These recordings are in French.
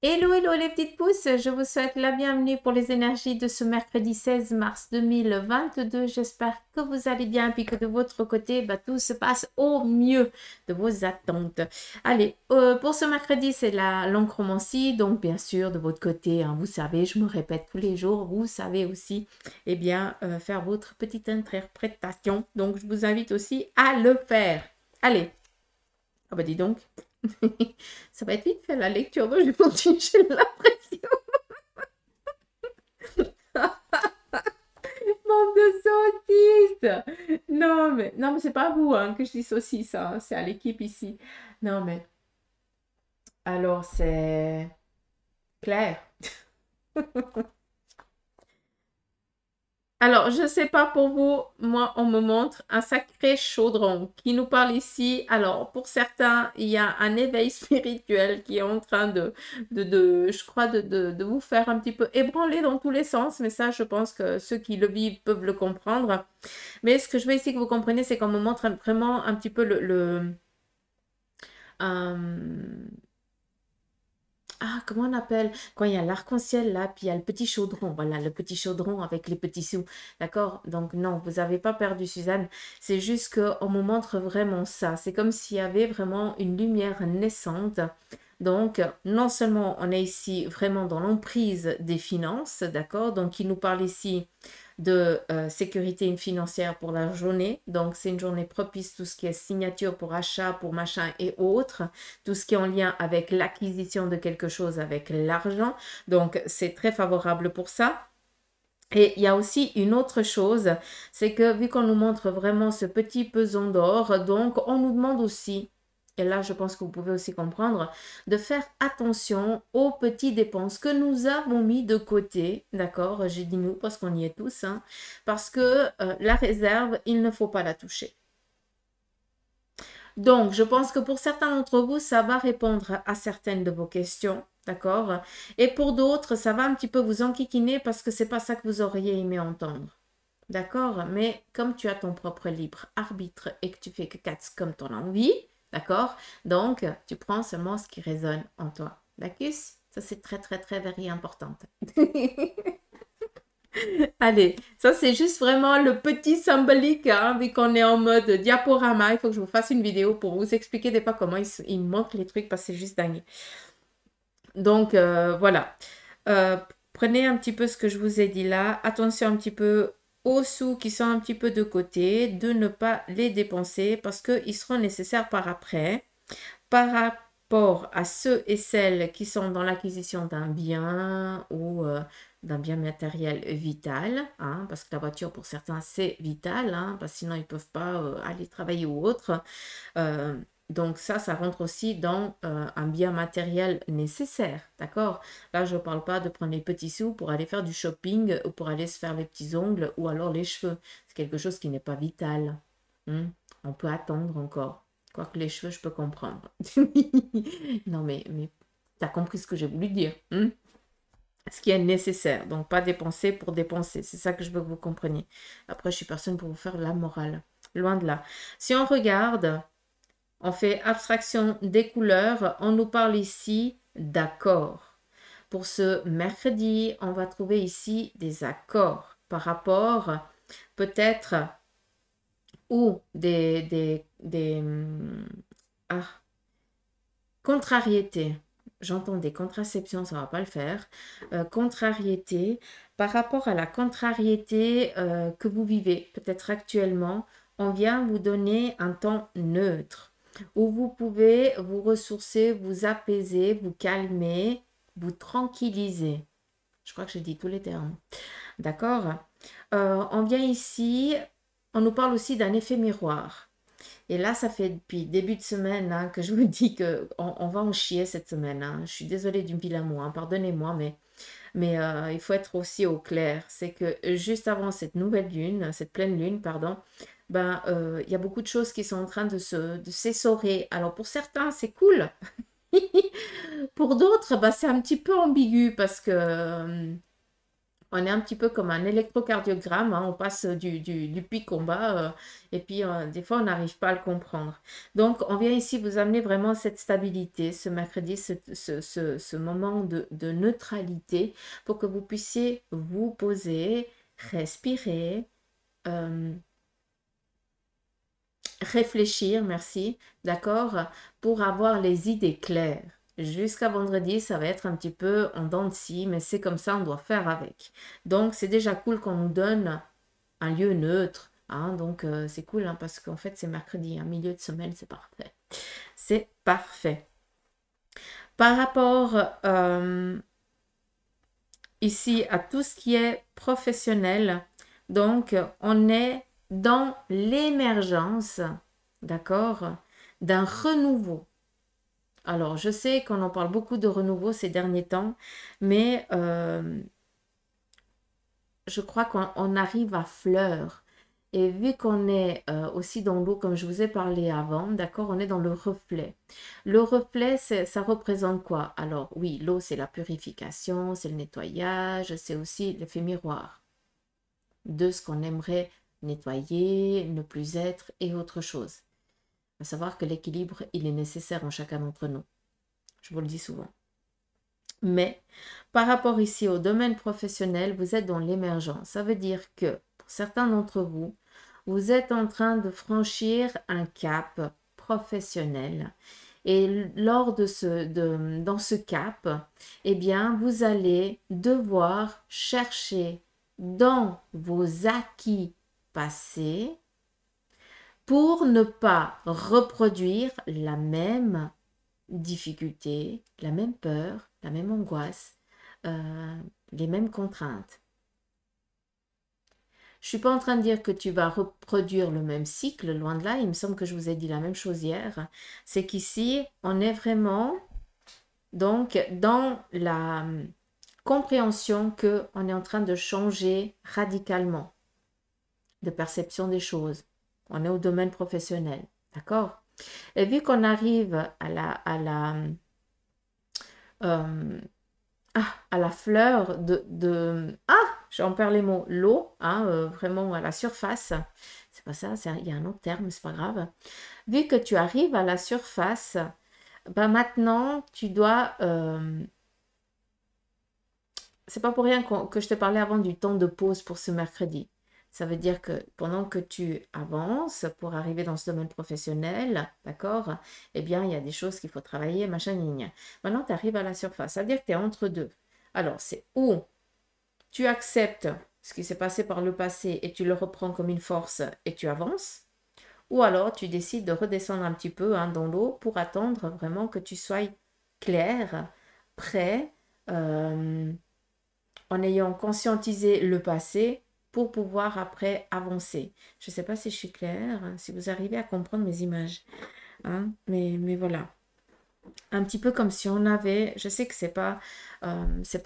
Hello, hello les petites pousses, je vous souhaite la bienvenue pour les énergies de ce mercredi 16 mars 2022. J'espère que vous allez bien et que de votre côté, tout se passe au mieux de vos attentes. Allez, pour ce mercredi, c'est la l'oncromancie, donc bien sûr de votre côté, hein, vous savez, je me répète tous les jours, vous savez aussi, eh bien, faire votre petite interprétation. Donc, je vous invite aussi à le faire. Allez, ah bah dis donc. Ça va être vite fait la lecture d'aujourd'hui, j'ai l'impression. Bande de saucisses. Non mais c'est pas vous hein, que je dis saucisse, hein, c'est à l'équipe ici. Non mais alors c'est Claire. Alors, je ne sais pas pour vous, moi, on me montre un sacré chaudron qui nous parle ici. Alors, pour certains, il y a un éveil spirituel qui est en train je crois, de vous faire un petit peu ébranler dans tous les sens. Mais ça, je pense que ceux qui le vivent peuvent le comprendre. Mais ce que je veux ici que vous compreniez, c'est qu'on me montre vraiment un petit peu comment on appelle? Quand il y a l'arc-en-ciel là, puis il y a le petit chaudron. Voilà, le petit chaudron avec les petits sous. D'accord? Donc non, vous n'avez pas perdu Suzanne. C'est juste qu'on me montre vraiment ça. C'est comme s'il y avait vraiment une lumière naissante. Donc, non seulement on est ici vraiment dans l'emprise des finances, d'accord? Donc, il nous parle ici de sécurité financière pour la journée. Donc, c'est une journée propice, tout ce qui est signature pour achat, pour machin et autres, tout ce qui est en lien avec l'acquisition de quelque chose avec l'argent. Donc, c'est très favorable pour ça. Et il y a aussi une autre chose, c'est que vu qu'on nous montre vraiment ce petit pesant d'or, donc on nous demande aussi, et là je pense que vous pouvez aussi comprendre, de faire attention aux petites dépenses que nous avons mis de côté, d'accord? J'ai dit nous parce qu'on y est tous, hein, parce que la réserve, il ne faut pas la toucher. Donc, je pense que pour certains d'entre vous, ça va répondre à certaines de vos questions, d'accord? Et pour d'autres, ça va un petit peu vous enquiquiner parce que c'est pas ça que vous auriez aimé entendre. D'accord? Mais comme tu as ton propre libre arbitre et que tu fais que quatre comme ton envie, d'accord? Donc, tu prends seulement ce qui résonne en toi. D'accord? Ça, c'est très, très, très, very important. Allez, ça c'est juste vraiment le petit symbolique, hein, vu qu'on est en mode diaporama. Il faut que je vous fasse une vidéo pour vous expliquer des fois comment il montre les trucs parce que c'est juste dingue. Donc voilà. Prenez un petit peu ce que je vous ai dit là. Attention un petit peu aux sous qui sont un petit peu de côté, de ne pas les dépenser parce qu'ils seront nécessaires par après. Par rapport à ceux et celles qui sont dans l'acquisition d'un bien ou d'un bien matériel vital, hein, parce que la voiture pour certains c'est vital, hein, parce que sinon ils ne peuvent pas aller travailler ou autre. Donc ça rentre aussi dans un bien matériel nécessaire, d'accord? Là, je ne parle pas de prendre les petits sous pour aller faire du shopping ou pour aller se faire les petits ongles ou alors les cheveux. C'est quelque chose qui n'est pas vital. On peut attendre encore. Quoique les cheveux, je peux comprendre. Non, mais tu as compris ce que j'ai voulu dire. Ce qui est nécessaire. Donc, pas dépenser pour dépenser. C'est ça que je veux que vous compreniez. Après, je suis personne pour vous faire la morale. Loin de là. Si on regarde, on fait abstraction des couleurs. On nous parle ici d'accords. Pour ce mercredi, on va trouver ici des accords par rapport peut-être ou contrariétés. J'entends des contraceptions, ça ne va pas le faire. Contrariété par rapport à la contrariété que vous vivez, peut-être actuellement, on vient vous donner un temps neutre où vous pouvez vous ressourcer, vous apaiser, vous calmer, vous tranquilliser. Je crois que j'ai dit tous les termes. D'accord? On vient ici, on nous parle aussi d'un effet miroir. Et là, ça fait depuis début de semaine hein, que je vous dis qu'on va en chier cette semaine. Hein. Je suis désolée du pile à moi, hein, pardonnez-moi, mais il faut être aussi au clair. C'est que juste avant cette nouvelle lune, cette pleine lune, pardon, il y a beaucoup de choses qui sont en train de s'essorer. Alors pour certains, c'est cool. Pour d'autres, c'est un petit peu ambigu parce que On est un petit peu comme un électrocardiogramme, hein, on passe du pic en bas et puis des fois on n'arrive pas à le comprendre. Donc on vient ici vous amener vraiment cette stabilité ce mercredi, ce moment de neutralité pour que vous puissiez vous poser, respirer, euh, réfléchir, merci, d'accord, pour avoir les idées claires. Jusqu'à vendredi, ça va être un petit peu en dents de scie, mais c'est comme ça, on doit faire avec. Donc, c'est déjà cool qu'on nous donne un lieu neutre. Hein, donc, c'est cool hein, parce qu'en fait, c'est mercredi, un milieu de semaine, c'est parfait. C'est parfait. Par rapport ici à tout ce qui est professionnel, donc, on est dans l'émergence, d'accord, d'un renouveau. Alors, je sais qu'on en parle beaucoup de renouveau ces derniers temps, mais je crois qu'on arrive à fleur. Et vu qu'on est aussi dans l'eau, comme je vous ai parlé avant, d'accord, on est dans le reflet. Le reflet, ça représente quoi? Alors, oui, l'eau, c'est la purification, c'est le nettoyage, c'est aussi l'effet miroir de ce qu'on aimerait nettoyer, ne plus être et autre chose. À savoir que l'équilibre, il est nécessaire en chacun d'entre nous. Je vous le dis souvent. Mais par rapport ici au domaine professionnel, vous êtes dans l'émergence. Ça veut dire que pour certains d'entre vous, vous êtes en train de franchir un cap professionnel. Et lors de dans ce cap, eh bien, vous allez devoir chercher dans vos acquis passés pour ne pas reproduire la même difficulté, la même peur, la même angoisse, les mêmes contraintes. Je ne suis pas en train de dire que tu vas reproduire le même cycle, loin de là, il me semble que je vous ai dit la même chose hier. C'est qu'ici, on est vraiment donc dans la compréhension qu'on est en train de changer radicalement de perception des choses. On est au domaine professionnel, d'accord? Et vu qu'on arrive à la fleur j'en perds les mots, l'eau, hein, vraiment à la surface, c'est pas ça, il y a un autre terme, c'est pas grave. Vu que tu arrives à la surface, ben maintenant, tu dois... c'est pas pour rien que je te parlais avant du temps de pause pour ce mercredi. Ça veut dire que pendant que tu avances pour arriver dans ce domaine professionnel, d'accord, eh bien, il y a des choses qu'il faut travailler, machin, gna. Maintenant, tu arrives à la surface. Ça veut dire que tu es entre deux. Alors, c'est où tu acceptes ce qui s'est passé par le passé et tu le reprends comme une force et tu avances, ou alors tu décides de redescendre un petit peu hein, dans l'eau pour attendre vraiment que tu sois clair, prêt, en ayant conscientisé le passé pour pouvoir après avancer. Je ne sais pas si je suis claire, si vous arrivez à comprendre mes images. Hein, mais voilà. Un petit peu comme si on avait, je sais que c'est pas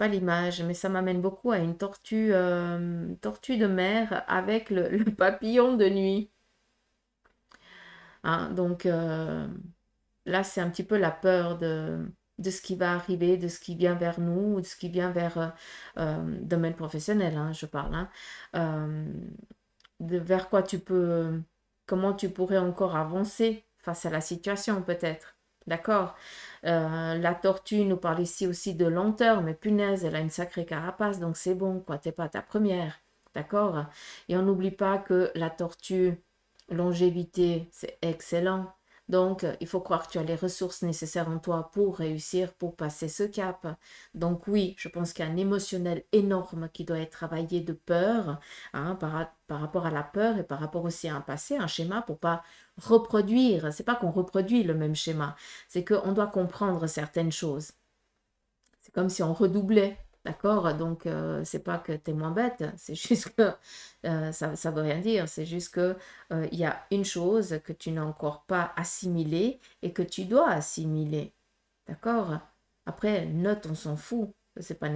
l'image, mais ça m'amène beaucoup à une tortue de mer avec le papillon de nuit. Hein, donc là, c'est un petit peu la peur de ce qui va arriver, de ce qui vient vers nous, de ce qui vient vers domaine professionnel, hein, je parle. Hein, vers quoi comment tu pourrais encore avancer face à la situation peut-être. D'accord. La tortue nous parle ici aussi de lenteur, mais punaise, elle a une sacrée carapace, donc c'est bon, quoi, t'es pas ta première. D'accord. Et on n'oublie pas que la tortue, longévité, c'est excellent. Donc, il faut croire que tu as les ressources nécessaires en toi pour réussir, pour passer ce cap. Donc oui, je pense qu'il y a un émotionnel énorme qui doit être travaillé de peur, hein, par rapport à la peur et par rapport aussi à un passé, un schéma pour pas reproduire. C'est pas qu'on reproduit le même schéma, c'est qu'on doit comprendre certaines choses. C'est comme si on redoublait. D'accord? Donc, c'est pas que tu es moins bête, c'est juste que ça ne veut rien dire. C'est juste que il y a une chose que tu n'as encore pas assimilée et que tu dois assimiler. D'accord? Après, note, on s'en fout. C'est pas,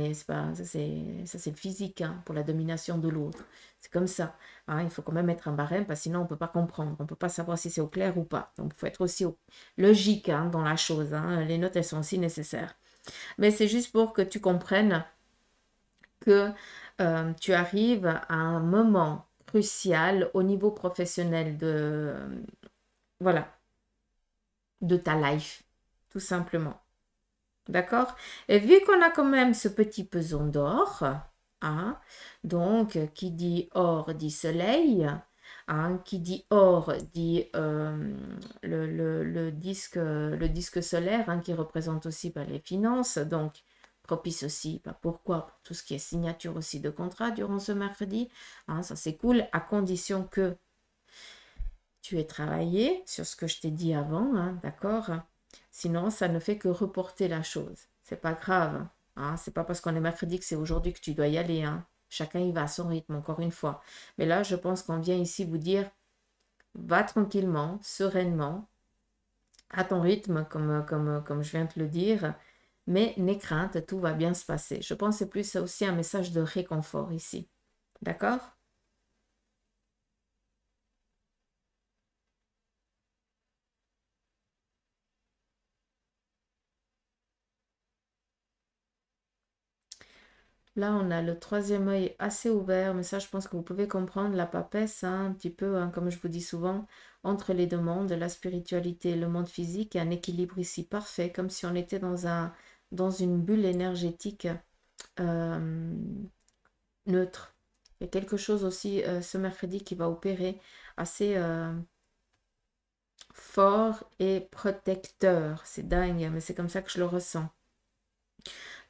ça, c'est le physique hein, pour la domination de l'autre. C'est comme ça. Hein, il faut quand même mettre un barème parce que sinon on ne peut pas comprendre. On ne peut pas savoir si c'est au clair ou pas. Donc, il faut être aussi logique hein, dans la chose. Hein. Les notes, elles sont aussi nécessaires. Mais c'est juste pour que tu comprennes que tu arrives à un moment crucial au niveau professionnel voilà, de ta life, tout simplement. D'accord? Et vu qu'on a quand même ce petit peson d'or, hein, donc qui dit or dit soleil, hein, qui dit or dit le disque solaire, hein, qui représente aussi bah, les finances, donc propice aussi, bah, pourquoi? Pour tout ce qui est signature aussi de contrat durant ce mercredi, hein, ça c'est cool, à condition que tu aies travaillé sur ce que je t'ai dit avant, hein, d'accord? Sinon, ça ne fait que reporter la chose. C'est pas grave, hein. C'est pas parce qu'on est mercredi que c'est aujourd'hui que tu dois y aller, hein. Chacun y va à son rythme, encore une fois. Mais là, je pense qu'on vient ici vous dire, va tranquillement, sereinement, à ton rythme, comme je viens de te le dire. Mais n'aie crainte, tout va bien se passer. Je pense que c'est plus aussi un message de réconfort ici. D'accord? Là, on a le troisième œil assez ouvert, mais ça, je pense que vous pouvez comprendre la papesse, hein, un petit peu, hein, comme je vous dis souvent, entre les deux mondes, la spiritualité et le monde physique, un équilibre ici parfait, comme si on était dans une bulle énergétique euh, neutre. Il y a quelque chose aussi ce mercredi qui va opérer assez fort et protecteur. C'est dingue, mais c'est comme ça que je le ressens.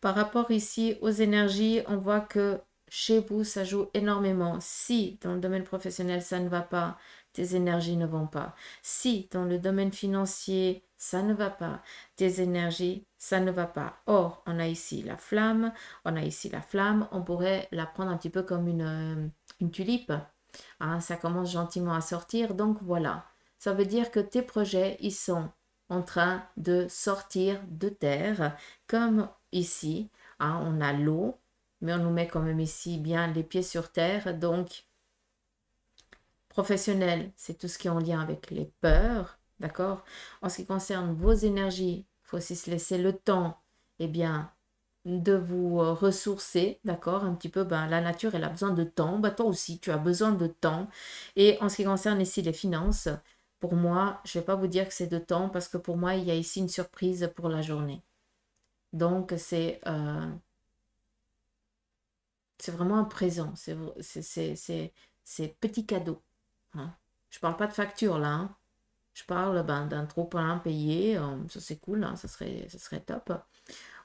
Par rapport ici aux énergies, on voit que chez vous, ça joue énormément. Si dans le domaine professionnel, ça ne va pas, tes énergies ne vont pas. Si dans le domaine financier, ça ne va pas, tes énergies, ça ne va pas. Or, on a ici la flamme, on a ici la flamme, on pourrait la prendre un petit peu comme une tulipe. Hein, ça commence gentiment à sortir, donc voilà. Ça veut dire que tes projets, ils sont en train de sortir de terre, comme ici, hein, on a l'eau, mais on nous met quand même ici bien les pieds sur terre. Donc, professionnel, c'est tout ce qui est en lien avec les peurs, d'accord? En ce qui concerne vos énergies, il faut aussi se laisser le temps, eh bien, de vous ressourcer, d'accord? Un petit peu, ben, la nature, elle a besoin de temps, ben, toi aussi, tu as besoin de temps. Et en ce qui concerne ici les finances, pour moi, je ne vais pas vous dire que c'est de temps, parce que pour moi, il y a ici une surprise pour la journée. Donc, c'est vraiment un présent, c'est petit cadeau. Hein. Je parle pas de facture là, hein. Je parle ben, d'un trop-plein payé, ça c'est cool, hein, ça serait top.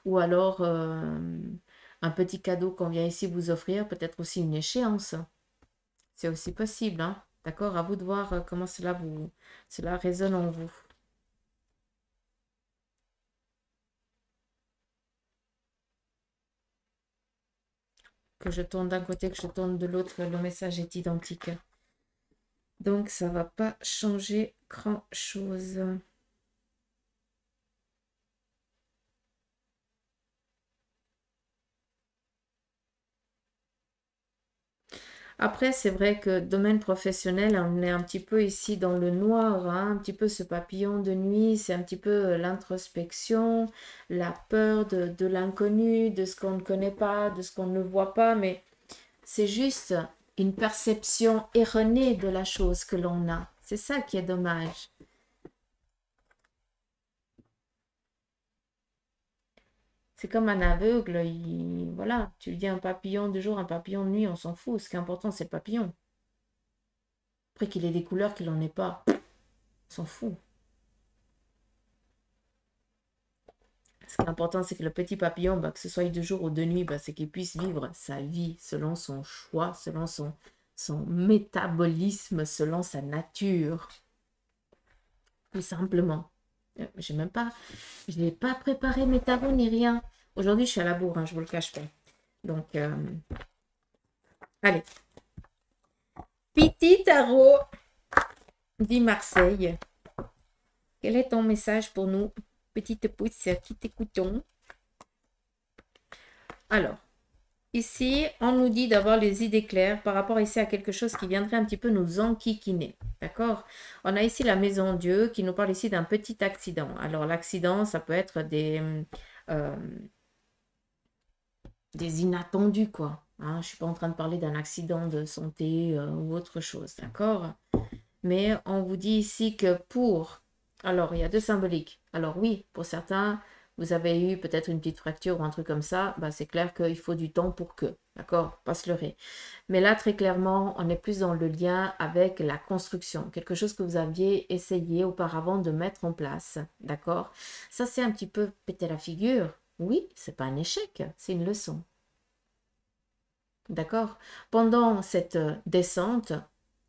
Ou alors un petit cadeau qu'on vient ici vous offrir, peut-être aussi une échéance. C'est aussi possible, hein. D'accord? À vous de voir comment cela résonne en vous. Que je tourne d'un côté, que je tourne de l'autre, le message est identique. Donc, ça va pas changer grand-chose. Après, c'est vrai que domaine professionnel, on est un petit peu ici dans le noir, hein, un petit peu ce papillon de nuit, c'est un petit peu l'introspection, la peur de l'inconnu, de ce qu'on ne connaît pas, de ce qu'on ne voit pas, mais c'est juste une perception erronée de la chose que l'on a. C'est ça qui est dommage. C'est comme un aveugle, voilà, tu lui dis un papillon de jour, un papillon de nuit, on s'en fout. Ce qui est important, c'est le papillon. Après qu'il ait des couleurs qu'il n'en ait pas, on s'en fout. Ce qui est important, c'est que le petit papillon, bah, que ce soit de jour ou de nuit, bah, c'est qu'il puisse vivre sa vie selon son choix, selon son métabolisme, selon sa nature. Tout simplement. Je n'ai pas préparé mes tarots ni rien. Aujourd'hui, je suis à la bourre, hein, je ne vous le cache pas. Donc, allez. Petit tarot, dit Marseille. Quel est ton message pour nous, petite pouce qui t'écoutons? Alors, ici, on nous dit d'avoir les idées claires par rapport ici à quelque chose qui viendrait un petit peu nous enquiquiner. D'accord? On a ici la maison Dieu qui nous parle ici d'un petit accident. Alors, l'accident, ça peut être des inattendus, quoi. Hein. Je ne suis pas en train de parler d'un accident de santé ou autre chose, d'accord? Mais on vous dit ici que pour... Alors, il y a deux symboliques. Alors oui, pour certains, vous avez eu peut-être une petite fracture ou un truc comme ça, bah, c'est clair qu'il faut du temps pour que, d'accord? Pas se leurrer. Mais là, très clairement, on est plus dans le lien avec la construction, quelque chose que vous aviez essayé auparavant de mettre en place, d'accord? Ça, c'est un petit peu péter la figure. Oui, c'est pas un échec, c'est une leçon. D'accord? Pendant cette descente,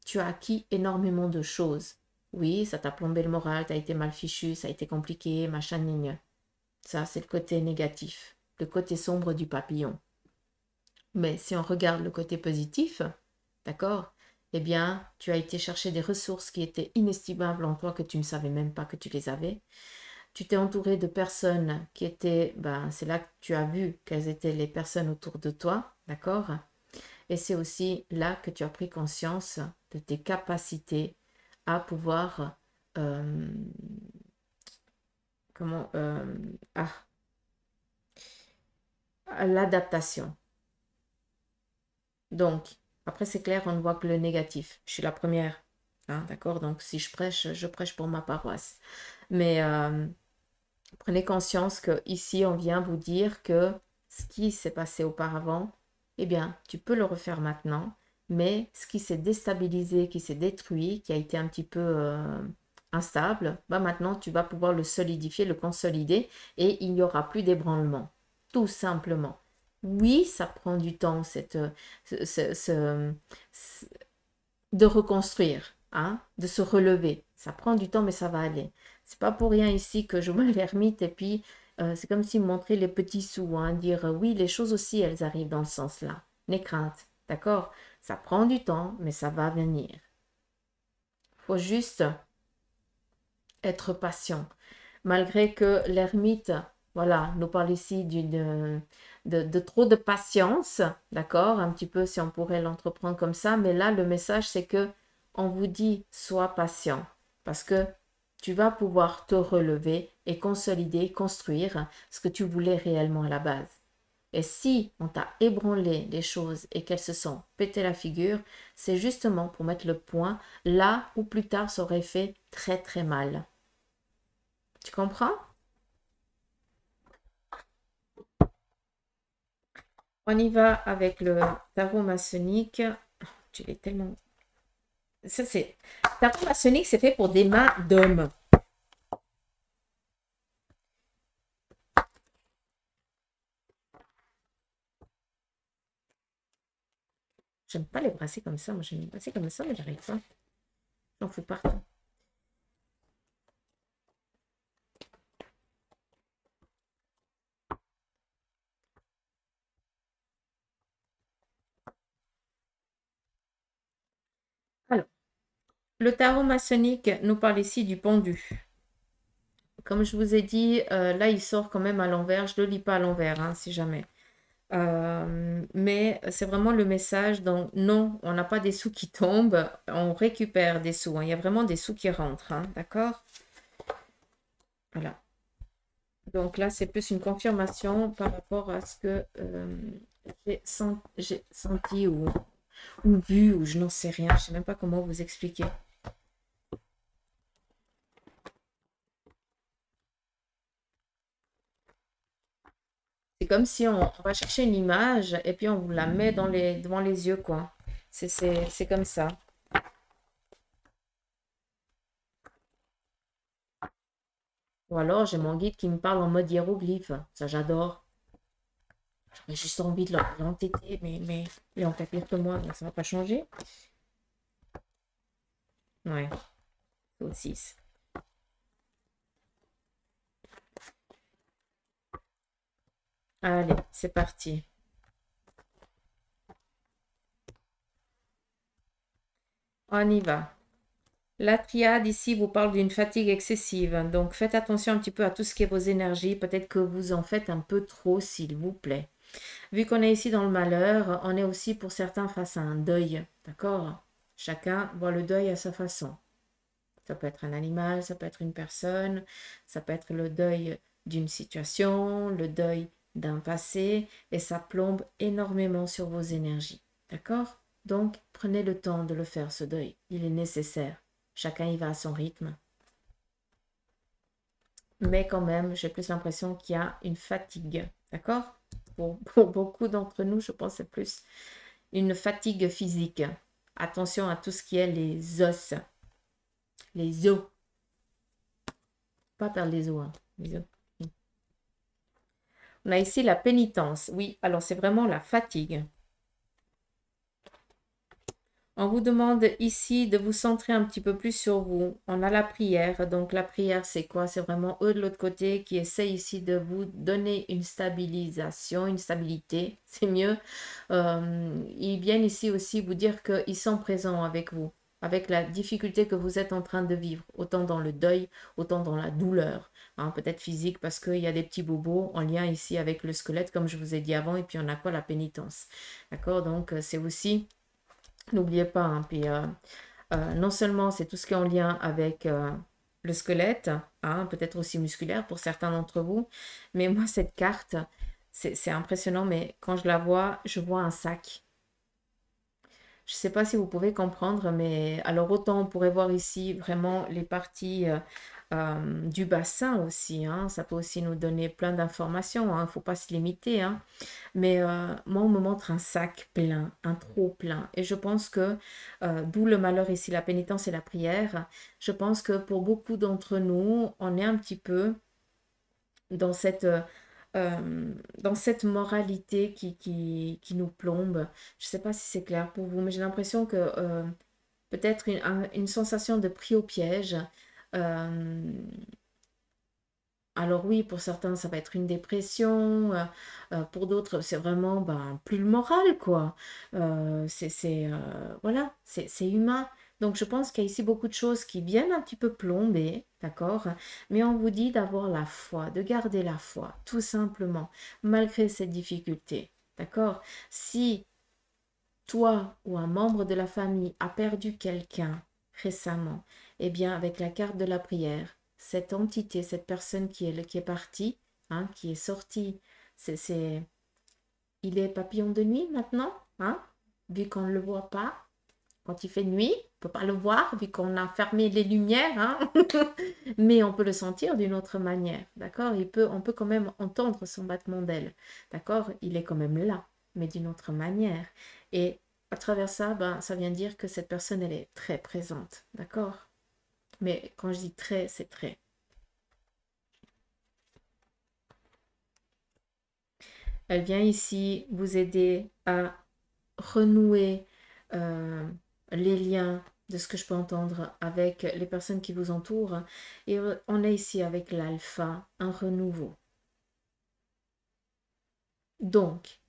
tu as acquis énormément de choses. Oui, ça t'a plombé le moral, t'as été mal fichu, ça a été compliqué, machin, gna. Ça, c'est le côté négatif, le côté sombre du papillon. Mais si on regarde le côté positif, d'accord? Eh bien, tu as été chercher des ressources qui étaient inestimables en toi, que tu ne savais même pas que tu les avais. Tu t'es entouré de personnes qui étaient, ben, c'est là que tu as vu quelles étaient les personnes autour de toi, d'accord? Et c'est aussi là que tu as pris conscience de tes capacités à pouvoir, euh, comment, à l'adaptation. Donc, après, c'est clair, on ne voit que le négatif. Je suis la première, hein, d'accord? Donc, si je prêche pour ma paroisse. Mais prenez conscience que ici, on vient vous dire que ce qui s'est passé auparavant, eh bien, tu peux le refaire maintenant, mais ce qui s'est déstabilisé, qui s'est détruit, qui a été un petit peu instable, bah maintenant, tu vas pouvoir le solidifier, le consolider, et il n'y aura plus d'ébranlement, tout simplement. Oui, ça prend du temps, de reconstruire, hein, de se relever. Ça prend du temps, mais ça va aller. C'est pas pour rien ici que je vois l'ermite et puis c'est comme s'il montrait les petits sous, hein, dire oui, les choses aussi, elles arrivent dans ce sens-là. N'aie crainte, d'accord? Ça prend du temps, mais ça va venir. Faut juste être patient. Malgré que l'ermite, voilà, nous parle ici de trop de patience, d'accord? Un petit peu si on pourrait l'entreprendre comme ça, mais là, le message, c'est que on vous dit, sois patient, parce que tu vas pouvoir te relever et consolider, construire ce que tu voulais réellement à la base. Et si on t'a ébranlé les choses et qu'elles se sont pété la figure, c'est justement pour mettre le point là où plus tard ça aurait fait très très mal. Tu comprends? On y va avec le tarot maçonnique. Tu l'es tellement... Ça, c'est... Tarot maçonnique, c'est fait pour des mains d'hommes. J'aime pas les brasser comme ça. Moi, j'aime les brasser comme ça, mais j'arrive pas. J'en fous partout. Alors, le tarot maçonnique nous parle ici du pendu. Comme je vous ai dit, là, il sort quand même à l'envers. Je ne le lis pas à l'envers, hein, si jamais. Mais c'est vraiment le message. Donc, non, on n'a pas des sous qui tombent. On récupère des sous, hein. Il y a vraiment des sous qui rentrent. Hein, d'accord? Voilà. Donc là, c'est plus une confirmation par rapport à ce que j'ai senti ou vu, ou je n'en sais rien. Je ne sais même pas comment vous expliquer. C'est comme si on va chercher une image et puis on vous la met devant les yeux, quoi. C'est comme ça. Ou alors, j'ai mon guide qui me parle en mode hiéroglyphe. Ça, j'adore. J'ai juste envie de l'entêter, mais il est encore pire que moi, donc ça va pas changer. Ouais, au 6. Allez, c'est parti. On y va. La triade ici vous parle d'une fatigue excessive. Donc faites attention un petit peu à tout ce qui est vos énergies. Peut-être que vous en faites un peu trop, s'il vous plaît. Vu qu'on est ici dans le malheur, on est aussi pour certains face à un deuil. D'accord? Chacun voit le deuil à sa façon. Ça peut être un animal, ça peut être une personne, ça peut être le deuil d'une situation, le deuil d'un passé et ça plombe énormément sur vos énergies. D'accord? Donc, prenez le temps de le faire, ce deuil. Il est nécessaire. Chacun y va à son rythme. Mais quand même, j'ai plus l'impression qu'il y a une fatigue. D'accord? Pour beaucoup d'entre nous, je pense que c'est plus une fatigue physique. Attention à tout ce qui est les os. Les os. Pas perdre les os, hein. Les os. On a ici la pénitence. Oui, alors c'est vraiment la fatigue. On vous demande ici de vous centrer un petit peu plus sur vous. On a la prière. Donc la prière, c'est quoi? C'est vraiment eux de l'autre côté qui essayent ici de vous donner une stabilisation, une stabilité. C'est mieux. Ils viennent ici aussi vous dire qu'ils sont présents avec vous, avec la difficulté que vous êtes en train de vivre, autant dans le deuil, autant dans la douleur, hein, peut-être physique parce qu'il y a des petits bobos en lien ici avec le squelette, comme je vous ai dit avant, et puis on a quoi? La pénitence. D'accord? Donc c'est aussi... N'oubliez pas, hein, puis non seulement c'est tout ce qui est en lien avec le squelette, hein, peut-être aussi musculaire pour certains d'entre vous, mais moi cette carte, c'est impressionnant, mais quand je la vois, je vois un sac. Je ne sais pas si vous pouvez comprendre, mais alors autant on pourrait voir ici vraiment les parties du bassin aussi, hein, ça peut aussi nous donner plein d'informations, il ne faut pas se limiter, hein. Mais moi, on me montre un sac plein, un trop plein. Et je pense que, d'où le malheur ici, la pénitence et la prière, je pense que pour beaucoup d'entre nous, on est un petit peu dans cette moralité qui nous plombe. Je ne sais pas si c'est clair pour vous, mais j'ai l'impression que peut-être une sensation de pris au piège. euh, alors oui, pour certains, ça va être une dépression. Pour d'autres, c'est vraiment ben, plus le moral, quoi. Voilà, c'est humain. Donc je pense qu'il y a ici beaucoup de choses qui viennent un petit peu plomber, d'accord? Mais on vous dit d'avoir la foi, de garder la foi, tout simplement, malgré ces difficultés, d'accord? Si toi ou un membre de la famille a perdu quelqu'un récemment, eh bien, avec la carte de la prière, cette entité, cette personne qui est partie, hein, qui est sortie, il est papillon de nuit maintenant, hein, vu qu'on ne le voit pas. Quand il fait nuit, on ne peut pas le voir, vu qu'on a fermé les lumières, hein. Mais on peut le sentir d'une autre manière, d'accord? On peut quand même entendre son battement d'aile, d'accord? Il est quand même là, mais d'une autre manière. Et à travers ça, ben, ça vient dire que cette personne, elle est très présente, d'accord? Mais quand je dis très, c'est très. Elle vient ici vous aider à renouer euh, les liens de ce que je peux entendre avec les personnes qui vous entourent. Et on est ici avec l'alpha, un renouveau. Donc,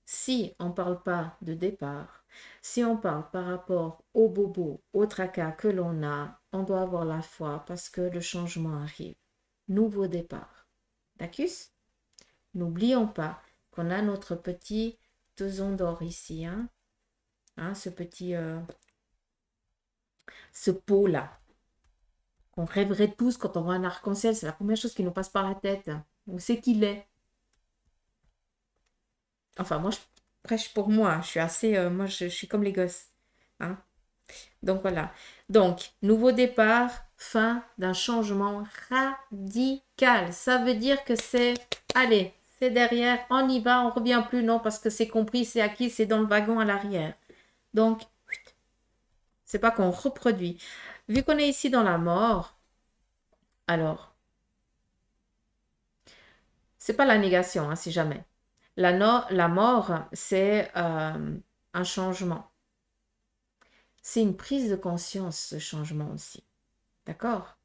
si on ne parle pas de départ, si on parle par rapport au bobo, au tracas que l'on a, on doit avoir la foi parce que le changement arrive. Nouveau départ. D'accord? N'oublions pas qu'on a notre petit tison d'or ici, hein? Hein, ce pot-là, qu'on rêverait tous quand on voit un arc-en-ciel, c'est la première chose qui nous passe par la tête. Où c'est qu'il est? Enfin, moi, je prêche pour moi. Je suis assez... moi, je suis comme les gosses. Hein? Donc, voilà. Donc, nouveau départ, fin d'un changement radical. Ça veut dire que c'est... Allez, c'est derrière, on y va, on revient plus, non, parce que c'est compris, c'est acquis, c'est dans le wagon à l'arrière. Donc, c'est pas qu'on reproduit. Vu qu'on est ici dans la mort, alors, c'est pas la négation, hein, si jamais. La mort, c'est un changement. C'est une prise de conscience, ce changement aussi. D'accord?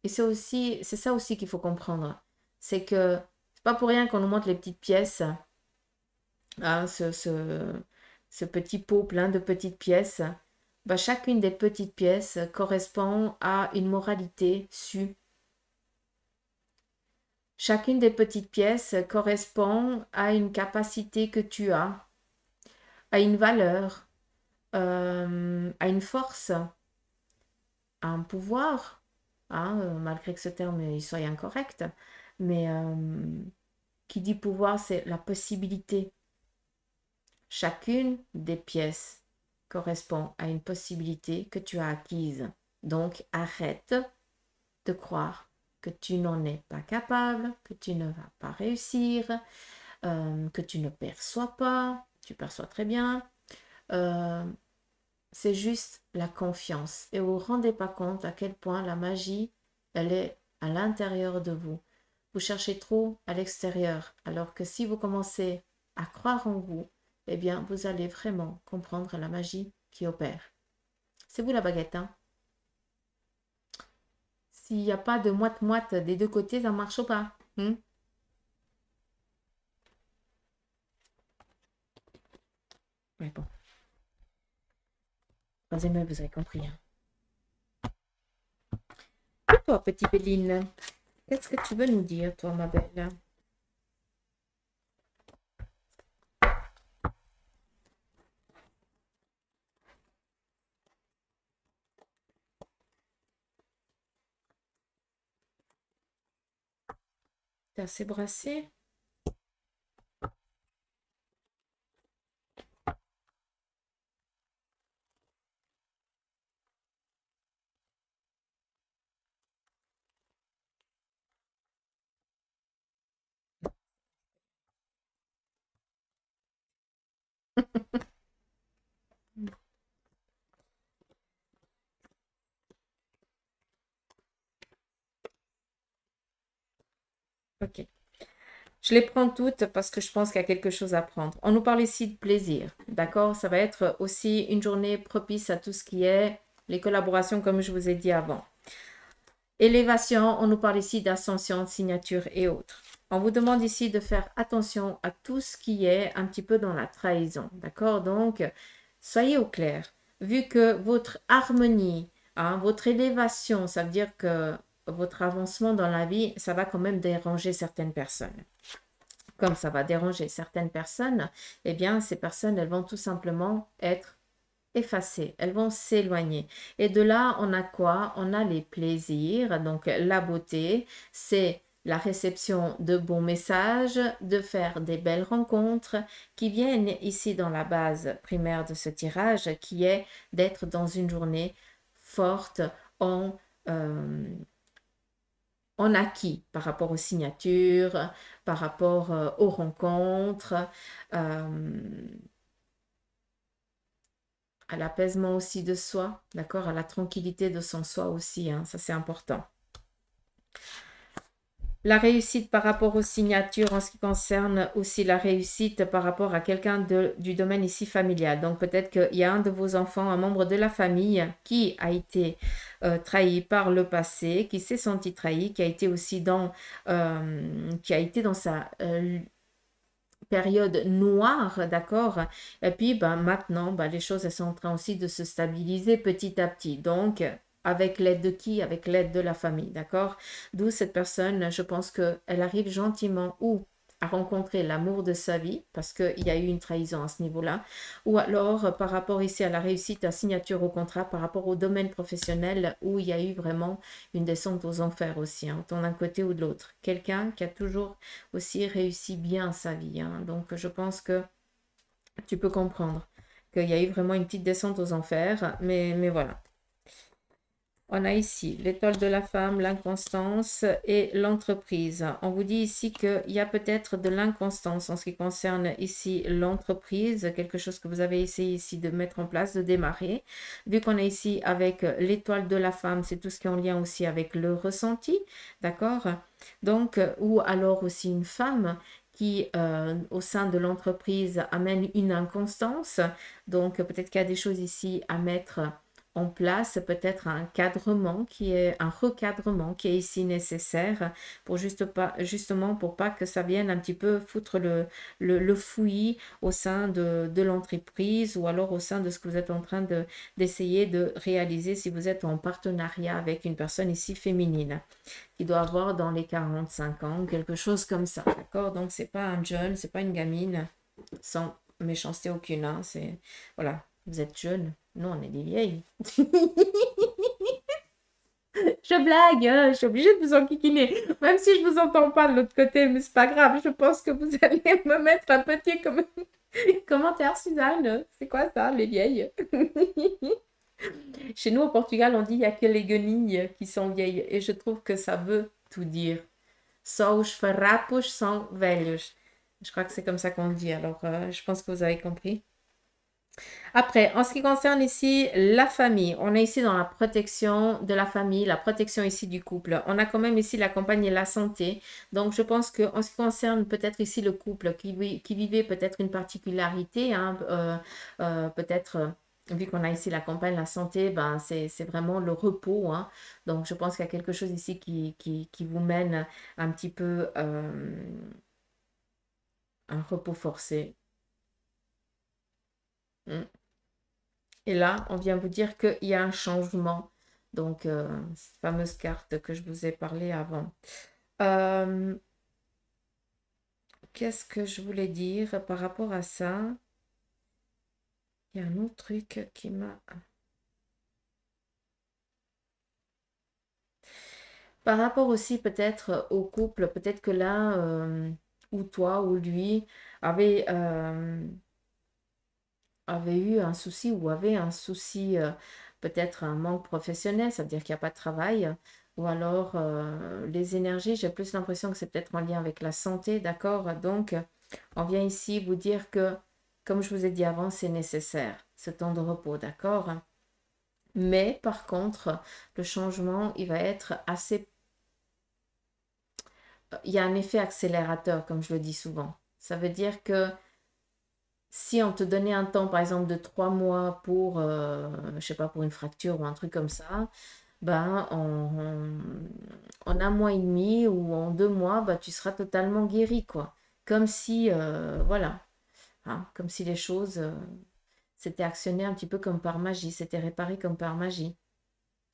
Et c'est ça aussi qu'il faut comprendre. C'est que c'est pas pour rien qu'on nous montre les petites pièces, hein, ce petit pot plein de petites pièces. Bah, chacune des petites pièces correspond à une moralité sue. Chacune des petites pièces correspond à une capacité que tu as, à une valeur, à une force, à un pouvoir, hein, malgré que ce terme il soit incorrect. Mais Qui dit pouvoir, c'est la possibilité. Chacune des pièces correspond à une possibilité que tu as acquise. Donc, arrête de croire que tu n'en es pas capable, que tu ne vas pas réussir, que tu ne perçois pas. Tu perçois très bien. C'est juste la confiance. Et vous ne vous rendez pas compte à quel point la magie, elle est à l'intérieur de vous. Vous cherchez trop à l'extérieur, alors que si vous commencez à croire en vous, eh bien, vous allez vraiment comprendre la magie qui opère. C'est vous la baguette, hein? S'il n'y a pas de moite-moite des deux côtés, ça ne marche pas. Mais bon. Troisième œil, vous avez compris. Hein. Et toi, petit Béline, qu'est-ce que tu veux nous dire, toi, ma belle? T'es assez brassé? Ok. Je les prends toutes parce que je pense qu'il y a quelque chose à prendre. On nous parle ici de plaisir, d'accord? Ça va être aussi une journée propice à tout ce qui est les collaborations, comme je vous ai dit avant. Élévation, on nous parle ici d'ascension, de signature et autres. On vous demande ici de faire attention à tout ce qui est un petit peu dans la trahison, d'accord? Donc, soyez au clair. Vu que votre harmonie, hein, votre élévation, ça veut dire que votre avancement dans la vie, ça va quand même déranger certaines personnes. Comme ça va déranger certaines personnes, eh bien, ces personnes, elles vont tout simplement être effacées, elles vont s'éloigner. Et de là, on a quoi? On a les plaisirs. Donc, la beauté, c'est la réception de bons messages, de faire des belles rencontres qui viennent ici dans la base primaire de ce tirage, qui est d'être dans une journée forte en acquis par rapport aux signatures, par rapport aux rencontres, à l'apaisement aussi de soi, d'accord, à la tranquillité de son soi aussi, hein, ça c'est important. La réussite par rapport aux signatures en ce qui concerne aussi la réussite par rapport à quelqu'un du domaine ici familial. Donc peut-être qu'il y a un de vos enfants, un membre de la famille qui a été trahi par le passé, qui s'est senti trahi, qui a été aussi dans sa période noire, d'accord? Et puis maintenant, les choses elles sont en train aussi de se stabiliser petit à petit. Donc, avec l'aide de qui? Avec l'aide de la famille, d'accord? D'où cette personne, je pense qu'elle arrive gentiment ou à rencontrer l'amour de sa vie, parce qu'il y a eu une trahison à ce niveau-là, ou alors par rapport ici à la réussite, à signature au contrat, par rapport au domaine professionnel, où il y a eu vraiment une descente aux enfers aussi, hein, tant d'un côté ou de l'autre. Quelqu'un qui a toujours aussi réussi bien sa vie, hein. Donc je pense que tu peux comprendre qu'il y a eu vraiment une petite descente aux enfers, mais voilà. On a ici l'étoile de la femme, l'inconstance et l'entreprise. On vous dit ici qu'il y a peut-être de l'inconstance en ce qui concerne ici l'entreprise, quelque chose que vous avez essayé ici de mettre en place, de démarrer. Vu qu'on est ici avec l'étoile de la femme, c'est tout ce qui est en lien aussi avec le ressenti, d'accord? Donc, ou alors aussi une femme qui, au sein de l'entreprise, amène une inconstance. Donc, peut-être qu'il y a des choses ici à mettre en place, peut-être un recadrement qui est ici nécessaire pour justement pour pas que ça vienne un petit peu foutre le fouillis au sein de l'entreprise ou alors au sein de ce que vous êtes en train d'essayer de réaliser si vous êtes en partenariat avec une personne ici féminine qui doit avoir dans les 45 ans, quelque chose comme ça, d'accord? Donc, c'est pas un jeune, c'est pas une gamine, sans méchanceté aucune, hein, c'est, voilà, vous êtes jeune, nous, on est des vieilles. Je blague, hein, je suis obligée de vous enquiquiner. Même si je vous entends pas de l'autre côté, mais c'est pas grave. Je pense que vous allez me mettre un petit commentaire, Suzanne. C'est quoi ça, les vieilles? Chez nous, au Portugal, on dit il n'y a que les guenilles qui sont vieilles. Et je trouve que ça veut tout dire. Só os farrapos são velhos. Je crois que c'est comme ça qu'on dit. Alors, je pense que vous avez compris. Après, en ce qui concerne ici la famille, on est ici dans la protection de la famille, la protection ici du couple. On a quand même ici la compagne et la santé. Donc, je pense qu'en ce qui concerne peut-être ici le couple qui vivait peut-être une particularité, hein, peut-être... Vu qu'on a ici la campagne, la santé, ben c'est vraiment le repos. Hein. Donc, je pense qu'il y a quelque chose ici qui vous mène un petit peu un repos forcé. Mm. Et là, on vient vous dire qu'il y a un changement. Donc, cette fameuse carte que je vous ai parlé avant. Euh, Qu'est-ce que je voulais dire par rapport à ça? Il y a un autre truc qui m'a... Par rapport aussi peut-être au couple, peut-être que là, ou toi ou lui, avait, avait eu un souci ou avait un souci, peut-être un manque professionnel, ça veut dire qu'il n'y a pas de travail, ou alors les énergies, j'ai plus l'impression que c'est peut-être en lien avec la santé, d'accord? Donc, on vient ici vous dire que, comme je vous ai dit avant, c'est nécessaire, ce temps de repos, d'accord? Mais par contre, le changement, il va être assez... Il y a un effet accélérateur, comme je le dis souvent. Ça veut dire que si on te donnait un temps, par exemple, de 3 mois pour, je sais pas, pour une fracture ou un truc comme ça, ben, en un mois et demi ou en 2 mois, ben, tu seras totalement guéri, quoi. Comme si, voilà, hein, comme si les choses s'étaient actionnées un petit peu comme par magie, s'étaient réparées comme par magie.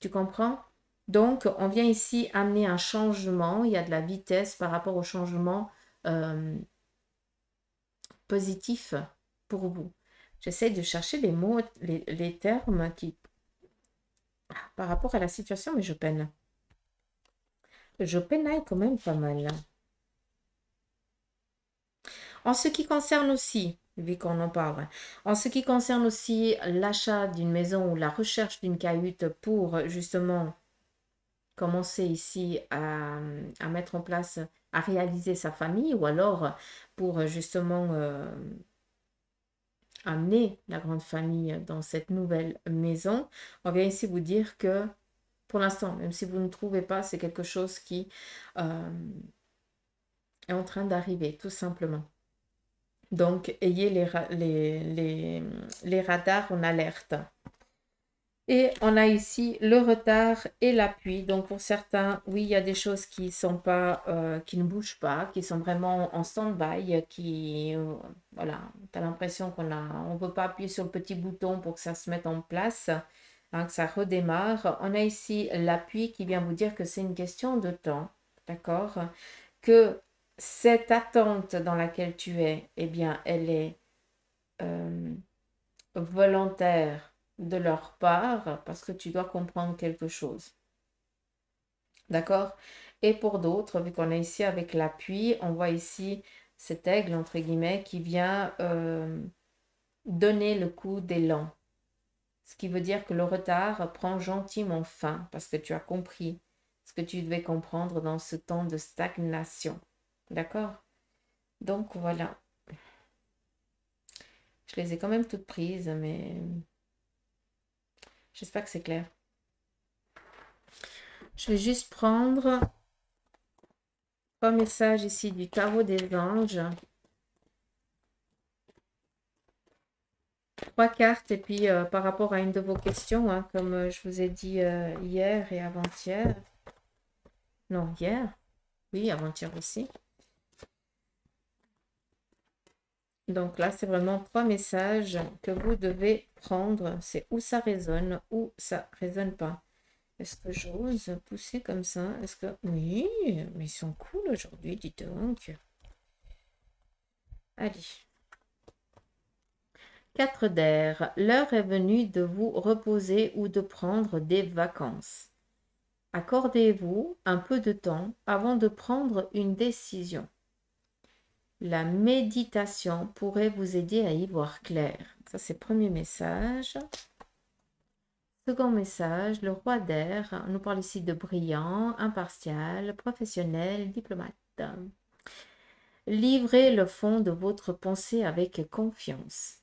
Tu comprends? Donc, on vient ici amener un changement, il y a de la vitesse par rapport au changement euh, positif pour vous. J'essaie de chercher les mots, les termes qui, par rapport à la situation, mais je peine. Je peinaille quand même pas mal. En ce qui concerne aussi, vu qu'on en parle, en ce qui concerne aussi l'achat d'une maison ou la recherche d'une cahute pour justement commencer ici à mettre en place, à réaliser sa famille ou alors pour justement amener la grande famille dans cette nouvelle maison, on vient ici vous dire que pour l'instant, même si vous ne trouvez pas, c'est quelque chose qui est en train d'arriver, tout simplement. Donc, ayez les radars en alerte. Et on a ici le retard et l'appui. Donc, pour certains, oui, il y a des choses qui sont pas, qui ne bougent pas, qui sont vraiment en stand-by, qui, voilà, tu as l'impression on ne veut pas appuyer sur le petit bouton pour que ça se mette en place, hein, que ça redémarre. On a ici l'appui qui vient vous dire que c'est une question de temps, d'accord? Que cette attente dans laquelle tu es, eh bien, elle est volontaire de leur part parce que tu dois comprendre quelque chose. D'accord? Et pour d'autres, vu qu'on est ici avec l'appui, on voit ici cet aigle, entre guillemets, qui vient donner le coup d'élan. Ce qui veut dire que le retard prend gentiment fin parce que tu as compris ce que tu devais comprendre dans ce temps de stagnation. D'accord? Donc voilà. Je les ai quand même toutes prises, mais j'espère que c'est clair. Je vais juste prendre 3 messages ici du tarot des anges. 3 cartes et puis par rapport à une de vos questions, hein, comme je vous ai dit hier et avant-hier. Non, hier. Oui, avant-hier aussi. Donc là, c'est vraiment 3 messages que vous devez prendre. C'est où ça résonne ou ça résonne pas. Est-ce que j'ose pousser comme ça? Est-ce que... Oui, mais ils sont cool aujourd'hui, dis donc. Allez. 4 d'air. L'heure est venue de vous reposer ou de prendre des vacances. Accordez-vous un peu de temps avant de prendre une décision. La méditation pourrait vous aider à y voir clair. Ça, c'est le premier message. Second message, le roi d'air nous parle ici de brillant, impartial, professionnel, diplomate. Livrez le fond de votre pensée avec confiance.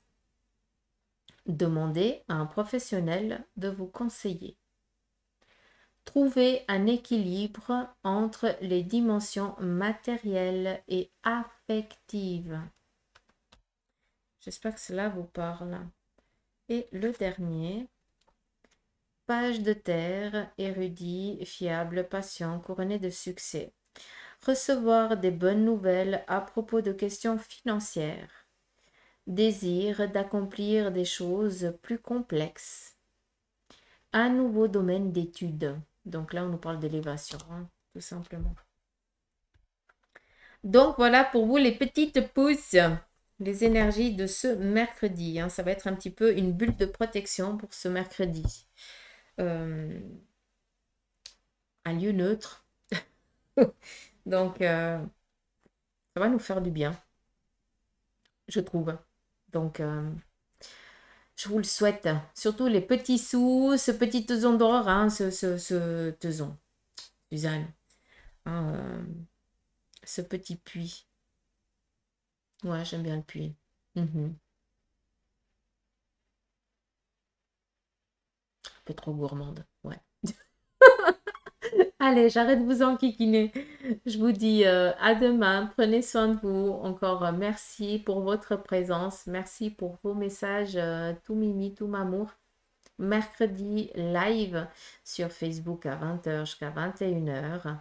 Demandez à un professionnel de vous conseiller. Trouvez un équilibre entre les dimensions matérielles et affectives. J'espère que cela vous parle. Et le dernier, page de terre, érudit, fiable, patient, couronné de succès. Recevoir des bonnes nouvelles à propos de questions financières. Désir d'accomplir des choses plus complexes. Un nouveau domaine d'études. Donc là, on nous parle d'élévation, hein, tout simplement. Donc voilà pour vous les petites pouces, les énergies de ce mercredi. Hein. Ça va être un petit peu une bulle de protection pour ce mercredi. Un lieu neutre. Donc, ça va nous faire du bien, je trouve. Donc, je vous le souhaite. Surtout les petits sous, ce petit tezon d'or, hein, ce tezon, Suzanne. Hein, ce petit puits. Ouais, j'aime bien le puits. Un peu trop gourmande, ouais. Allez, j'arrête de vous enquiquiner. Je vous dis à demain. Prenez soin de vous. Encore merci pour votre présence. Merci pour vos messages. Tout mimi, tout mamour. Mercredi live sur Facebook à 20h jusqu'à 21h.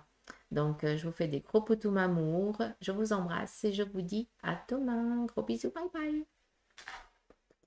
Donc, je vous fais des gros poutous mamour. Je vous embrasse et je vous dis à demain. Gros bisous. Bye bye.